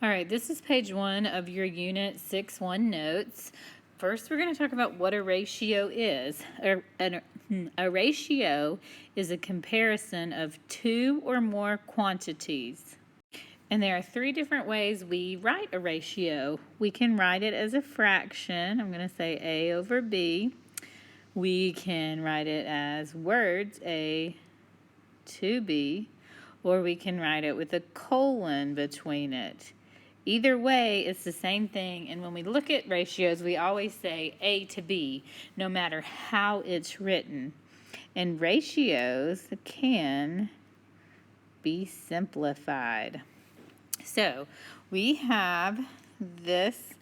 All right, this is page 1 of your Unit 6-1 notes. First, we're going to talk about what a ratio is. A ratio is a comparison of two or more quantities. And there are 3 different ways we write a ratio. We can write it as a fraction. I'm going to say A over B. We can write it as words, A to B, or we can write it with a colon between it. Either way, it's the same thing, and when we look at ratios, we always say A to B, no matter how it's written. And ratios can be simplified. So, we have this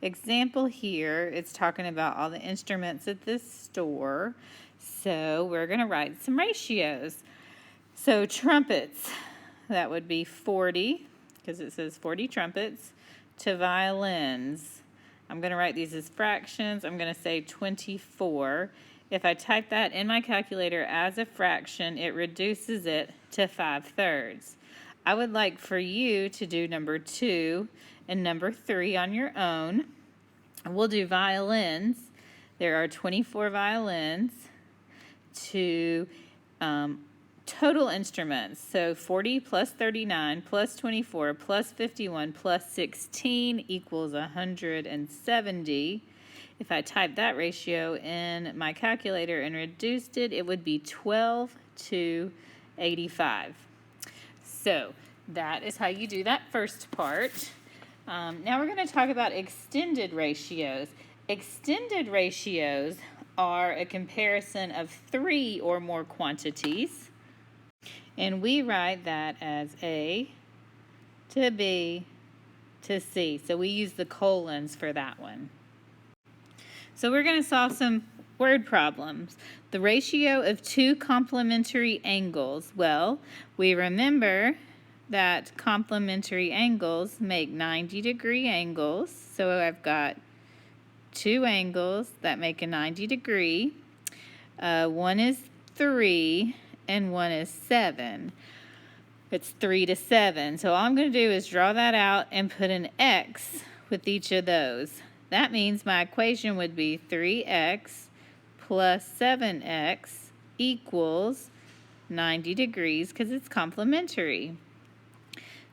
example here. It's talking about all the instruments at this store. So, we're going to write some ratios. So, trumpets, that would be 40. Because it says 40 trumpets, to violins. I'm going to write these as fractions. I'm going to say 24. If I type that in my calculator as a fraction, it reduces it to 5/3. I would like for you to do number 2 and number 3 on your own. We'll do violins. There are 24 violins to total instruments. So 40 plus 39 plus 24 plus 51 plus 16 equals 170. If I type that ratio in my calculator and reduced it, it would be 12 to 85. So that is how you do that first part. Now we're going to talk about extended ratios. Extended ratios are a comparison of 3 or more quantities. And we write that as A to B to C. So we use the colons for that one. So we're going to solve some word problems. The ratio of 2 complementary angles. Well, we remember that complementary angles make 90-degree angles. So I've got 2 angles that make a 90-degree. One is 3. And 1 is 7. It's 3 to 7. So all I'm going to do is draw that out and put an X with each of those. That means my equation would be 3x plus 7x equals 90 degrees because it's complementary.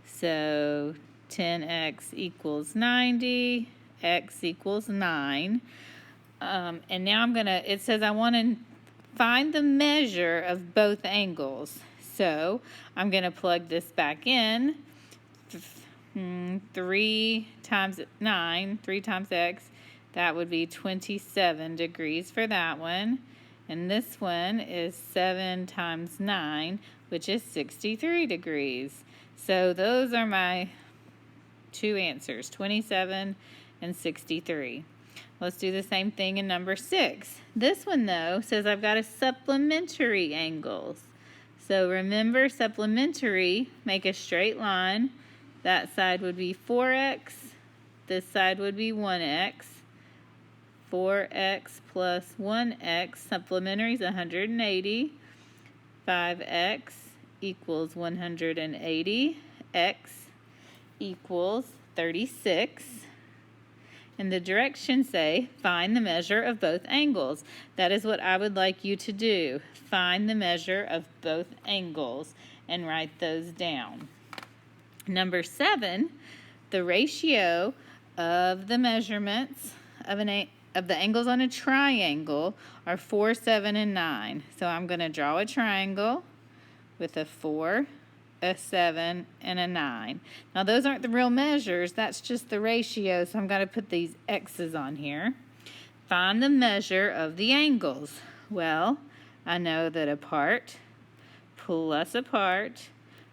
So 10x equals 90, x equals 9. And now it says I want to find the measure of both angles. So I'm going to plug this back in. 3 times 9, 3 times x, that would be 27 degrees for that one. And this one is 7 times 9, which is 63 degrees. So those are my 2 answers, 27 and 63. Let's do the same thing in number 6. This one, though, says I've got a supplementary angles. So remember, supplementary, make a straight line. That side would be 4x. This side would be 1x. 4x plus 1x, supplementary is 180. 5x equals 180. X equals 36. And the directions say, find the measure of both angles. That is what I would like you to do. Find the measure of both angles and write those down. Number 7, the ratio of the measurements of the angles on a triangle are 4, 7, and 9. So I'm going to draw a triangle with a 4, a 7, and a 9. Now those aren't the real measures, that's just the ratio, so I'm going to put these X's on here. Find the measure of the angles. Well, I know that a part plus a part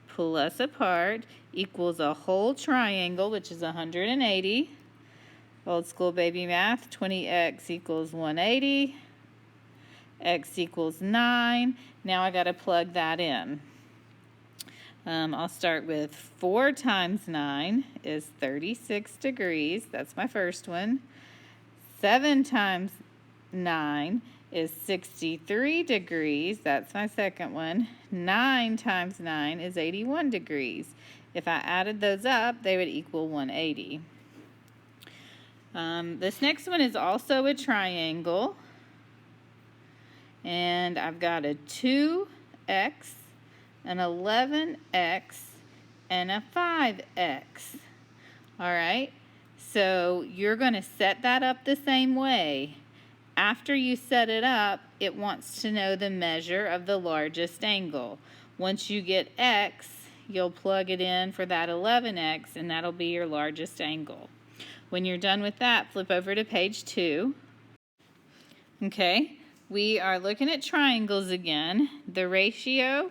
plus a part equals a whole triangle, which is 180. Old school baby math, 20x equals 180. X equals 9. Now I got to plug that in. I'll start with 4 times 9 is 36 degrees. That's my first one. 7 times 9 is 63 degrees. That's my second one. 9 times 9 is 81 degrees. If I added those up, they would equal 180. This next one is also a triangle. And I've got a 2x, an 11x, and a 5x. All right, so you're going to set that up the same way. After you set it up, it wants to know the measure of the largest angle. Once you get x, you'll plug it in for that 11x, and that'll be your largest angle. When you're done with that, flip over to page 2. Okay, we are looking at triangles again. The ratio,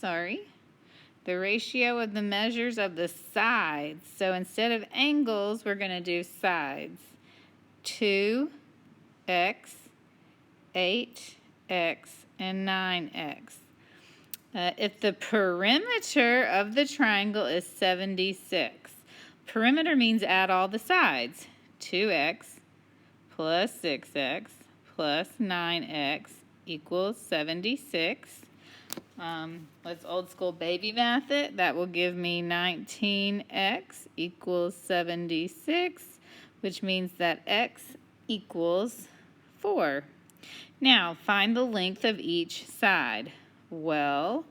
the ratio of the measures of the sides. So instead of angles, we're going to do sides. 2x, 8x, and 9x. If the perimeter of the triangle is 76, perimeter means add all the sides. 2x plus 6x plus 9x equals 76. Let's old school baby math it. That will give me 19x equals 76, which means that x equals 4. Now, find the length of each side. Well,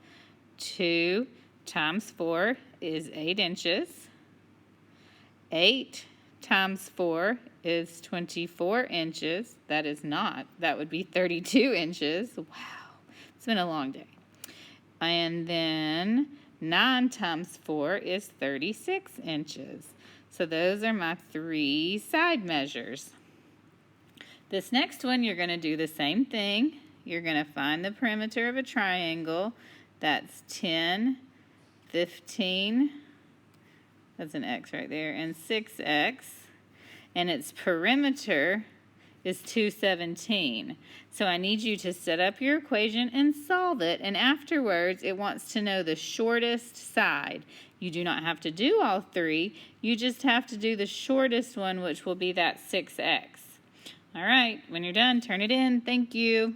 2 times 4 is 8 inches. 8 times 4 is 24 inches. That is not. That would be 32 inches. Wow. It's been a long day. And then 9 times 4 is 36 inches. So those are my 3 side measures. This next one, you're going to do the same thing. You're going to find the perimeter of a triangle. That's 10, 15, that's an x right there, and 6x. And its perimeter is 217. So I need you to set up your equation and solve it, and afterwards it wants to know the shortest side. You do not have to do all 3, you just have to do the shortest one, which will be that 6x. All right, when you're done, turn it in. Thank you.